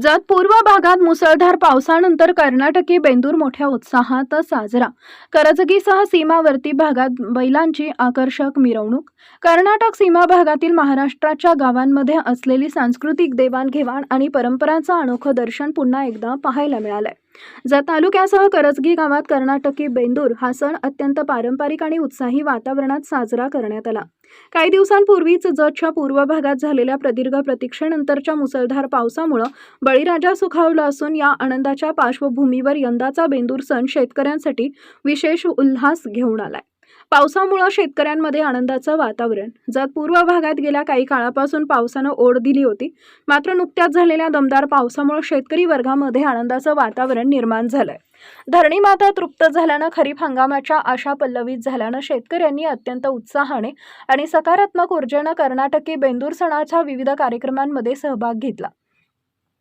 जत पूर्व भागात मुसळधार पावसानंतर कर्नाटकी बेंदूर मोठ्या उत्साहात साजरा. करजगीसह सीमावर्ती भागात बैलांची आकर्षक मिरवणूक. कर्नाटक सीमा भागातील महाराष्ट्राच्या गावांमध्ये असलेली सांस्कृतिक देवाणघेवाण आणि परंपरांचं अनोखं दर्शन पुन्हा एकदा पाहायला मिळालंय. जत तालुक्यासह करजगी गावात कर्नाटकी बेंदूर हा सण अत्यंत पारंपरिक आणि उत्साही वातावरणात साजरा करण्यात आला. काही दिवसांपूर्वीच जतच्या पूर्व भागात झालेल्या प्रदीर्घ प्रतीक्षेनंतरच्या मुसळधार पावसामुळे बळीराजा सुखावला असून या आनंदाच्या पार्श्वभूमीवर यंदाचा बेंदूर सण शेतकऱ्यांसाठी विशेष उल्हास घेऊन आलाय. पावसामुळे शेतकऱ्यांमध्ये आनंदाचं वातावरण. जत पूर्व भागात गेल्या काही काळापासून पावसानं ओढ दिली होती, मात्र नुकत्याच झालेल्या दमदार पावसामुळे शेतकरी वर्गामध्ये आनंदाचं वातावरण निर्माण झालंय. धरणी माता तृप्त झाल्यानं खरीप हंगामाच्या आशा पल्लवित झाल्यानं शेतकऱ्यांनी अत्यंत उत्साहाने आणि सकारात्मक ऊर्जेनं कर्नाटकी बेंदूर सणाच्या विविध कार्यक्रमांमध्ये सहभाग घेतला.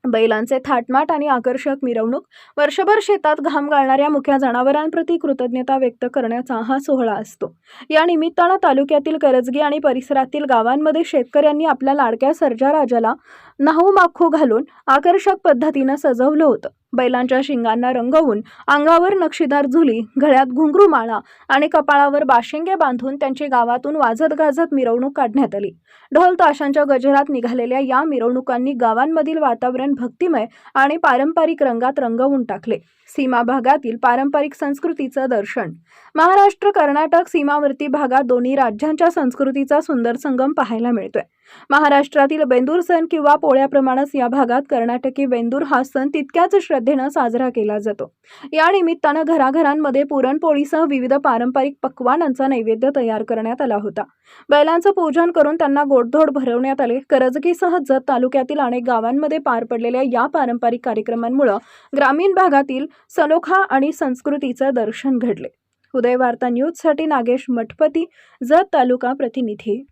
बैलांचे थाटमाट आणि आकर्षक मिरवणूक, वर्षभर शेतात घाम गाळणाऱ्या मुख्या जनावरांप्रती कृतज्ञता व्यक्त करण्याचा हा सोहळा असतो. या निमित्तानं तालुक्यातील करजगी आणि परिसरातील गावांमध्ये शेतकऱ्यांनी आपल्या लाडक्या सर्जाराजाला नाहू माखू घालून आकर्षक पद्धतीनं सजवलं होतं. बैलांच्या शिंगांना रंगवून, अंगावर नक्षीदार झुली, गळ्यात घुंगरू माळा आणि कपाळावर बाशिंगे बांधून त्यांची गावातून वाजत गाजत मिरवणूक काढण्यात आली. ढोल ताशांच्या गजरात निघालेल्या या मिरवणुकांनी गावांमधील वातावरण भक्तिमय आणि पारंपरिक रंगात रंगवून टाकले. सीमा भागातील पारंपरिक संस्कृतीचं दर्शन. महाराष्ट्र कर्नाटक सीमावर्ती भागात दोन्ही राज्यांच्या संस्कृतीचा सुंदर संगम पाहायला मिळतोय. महाराष्ट्रातील बेंदूर सण किंवा पोळ्याप्रमाणेच या भागात कर्नाटकी बेंदूर हा सण तितक्याच श्रद्धेनं साजरा केला जातो. या निमित्तानं घराघरांमध्ये पुरणपोळीसह विविध पारंपरिक पक्वानांचा नैवेद्य तयार करण्यात आला होता. बैलांचं पूजन करून त्यांना गोडधोड भरवण्यात आले. करजगीसह जत तालुक्यातील अनेक गावांमध्ये पार पडलेल्या या पारंपरिक कार्यक्रमांमुळे ग्रामीण भागातील सलोखा आणि संस्कृतीचं दर्शन घडले. उदय वार्ता न्यूजसाठी नागेश मठपती, जत तालुका प्रतिनिधी.